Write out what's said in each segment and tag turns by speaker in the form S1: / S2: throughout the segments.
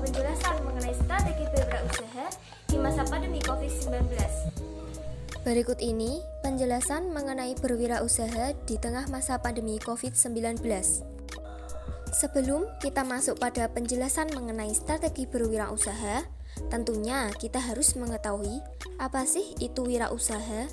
S1: penjelasan mengenai strategi berwirausaha di masa pandemi COVID-19.
S2: Berikut ini penjelasan mengenai berwirausaha di tengah masa pandemi COVID-19. Sebelum kita masuk pada penjelasan mengenai strategi berwirausaha, tentunya kita harus mengetahui apa sih itu wirausaha.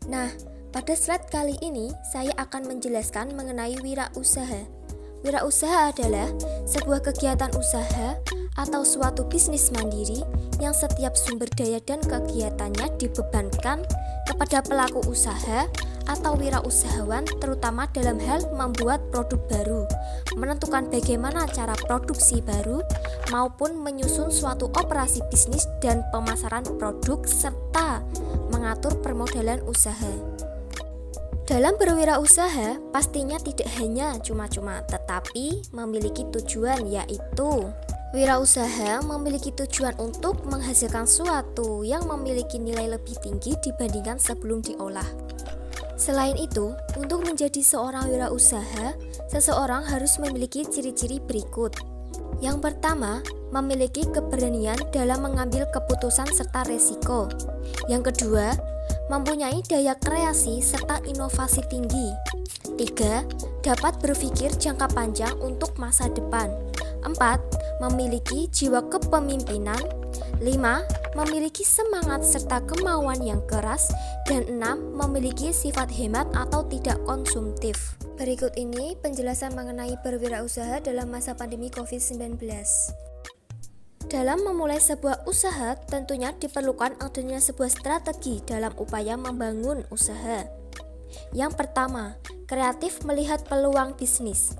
S2: Nah, pada slide kali ini saya akan menjelaskan mengenai wirausaha. Wirausaha adalah sebuah kegiatan usaha atau suatu bisnis mandiri yang setiap sumber daya dan kegiatannya dibebankan kepada pelaku usaha atau wirausahawan, terutama dalam hal membuat produk baru, menentukan bagaimana cara produksi baru, maupun menyusun suatu operasi bisnis dan pemasaran produk serta mengatur permodalan usaha. Dalam berwirausaha, pastinya tidak hanya cuma-cuma, tetapi memiliki tujuan, yaitu wirausaha memiliki tujuan untuk menghasilkan sesuatu yang memiliki nilai lebih tinggi dibandingkan sebelum diolah. Selain itu, untuk menjadi seorang wirausaha, seseorang harus memiliki ciri-ciri berikut. Yang pertama, memiliki keberanian dalam mengambil keputusan serta resiko. Yang kedua, mempunyai daya kreasi serta inovasi tinggi. 3. Dapat berpikir jangka panjang untuk masa depan. 4. Memiliki jiwa kepemimpinan. 5. Memiliki semangat serta kemauan yang keras. Dan 6. Memiliki sifat hemat atau tidak konsumtif. Berikut ini penjelasan mengenai berwirausaha dalam masa pandemi COVID-19. Dalam memulai sebuah usaha, tentunya diperlukan adanya sebuah strategi dalam upaya membangun usaha. Yang pertama, kreatif melihat peluang bisnis.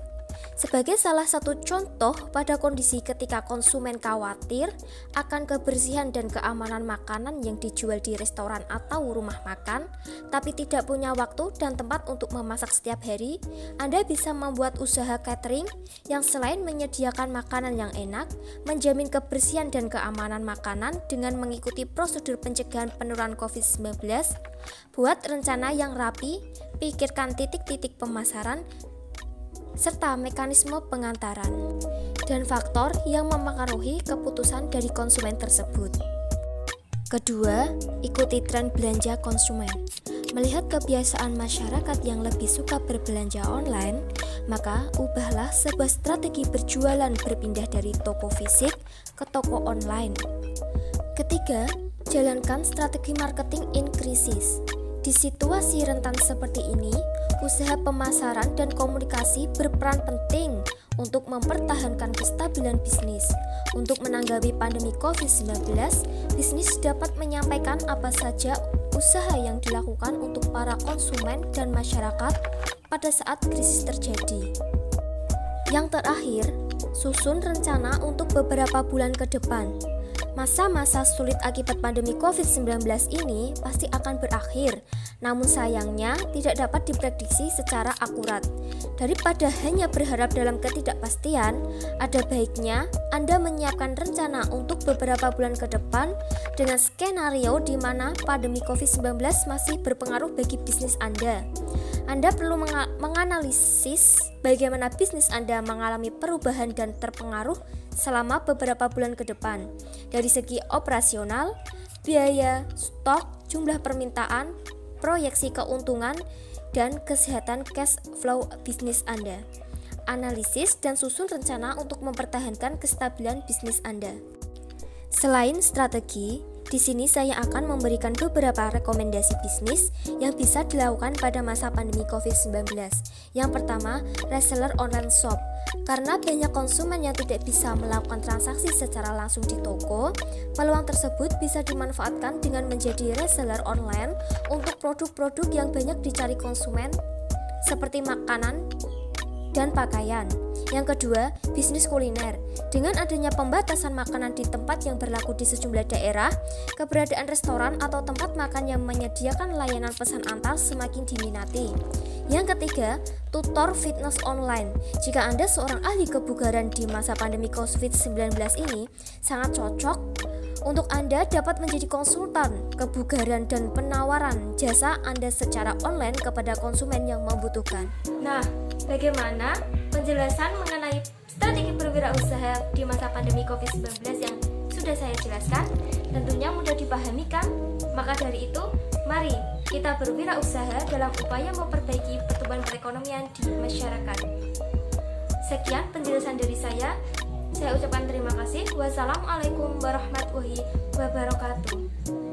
S2: Sebagai salah satu contoh pada kondisi ketika konsumen khawatir akan kebersihan dan keamanan makanan yang dijual di restoran atau rumah makan, tapi tidak punya waktu dan tempat untuk memasak setiap hari, Anda bisa membuat usaha catering yang selain menyediakan makanan yang enak, menjamin kebersihan dan keamanan makanan dengan mengikuti prosedur pencegahan penularan COVID-19, buat rencana yang rapi, pikirkan titik-titik pemasaran, serta mekanisme pengantaran, dan faktor yang mempengaruhi keputusan dari konsumen tersebut. Kedua, ikuti tren belanja konsumen. Melihat kebiasaan masyarakat yang lebih suka berbelanja online, maka ubahlah sebuah strategi berjualan berpindah dari toko fisik ke toko online. Ketiga, jalankan strategi marketing in crisis. Di situasi rentan seperti ini, usaha pemasaran dan komunikasi berperan penting untuk mempertahankan kestabilan bisnis. Untuk menanggapi pandemi COVID-19, bisnis dapat menyampaikan apa saja usaha yang dilakukan untuk para konsumen dan masyarakat pada saat krisis terjadi. Yang terakhir, susun rencana untuk beberapa bulan ke depan. Masa-masa sulit akibat pandemi COVID-19 ini pasti akan berakhir, namun sayangnya tidak dapat diprediksi secara akurat. Daripada hanya berharap dalam ketidakpastian, ada baiknya Anda menyiapkan rencana untuk beberapa bulan ke depan dengan skenario di mana pandemi COVID-19 masih berpengaruh bagi bisnis Anda. Anda perlu menganalisis bagaimana bisnis Anda mengalami perubahan dan terpengaruh selama beberapa bulan ke depan dari segi operasional, biaya, stok, jumlah permintaan, proyeksi keuntungan, dan kesehatan cash flow bisnis Anda. Analisis dan susun rencana untuk mempertahankan kestabilan bisnis Anda. Selain strategi, di sini saya akan memberikan beberapa rekomendasi bisnis yang bisa dilakukan pada masa pandemi COVID-19. Yang pertama, reseller online shop. Karena banyak konsumen yang tidak bisa melakukan transaksi secara langsung di toko, peluang tersebut bisa dimanfaatkan dengan menjadi reseller online untuk produk-produk yang banyak dicari konsumen seperti makanan dan pakaian. Yang kedua, bisnis kuliner. Dengan adanya pembatasan makanan di tempat yang berlaku di sejumlah daerah, keberadaan restoran atau tempat makan yang menyediakan layanan pesan antar semakin diminati. Yang ketiga, tutor fitness online. Jika Anda seorang ahli kebugaran di masa pandemi COVID-19 ini, sangat cocok untuk Anda dapat menjadi konsultan kebugaran dan penawaran jasa Anda secara online kepada konsumen yang membutuhkan.
S1: Nah, bagaimana penjelasan mengenai strategi berwirausaha di masa pandemi COVID-19 yang sudah saya jelaskan tentunya mudah dipahami kan? Maka dari itu, mari kita berwirausaha dalam upaya memperbaiki pertumbuhan perekonomian di masyarakat. Sekian penjelasan dari saya. Saya ucapkan terima kasih. Wassalamualaikum warahmatullahi wabarakatuh.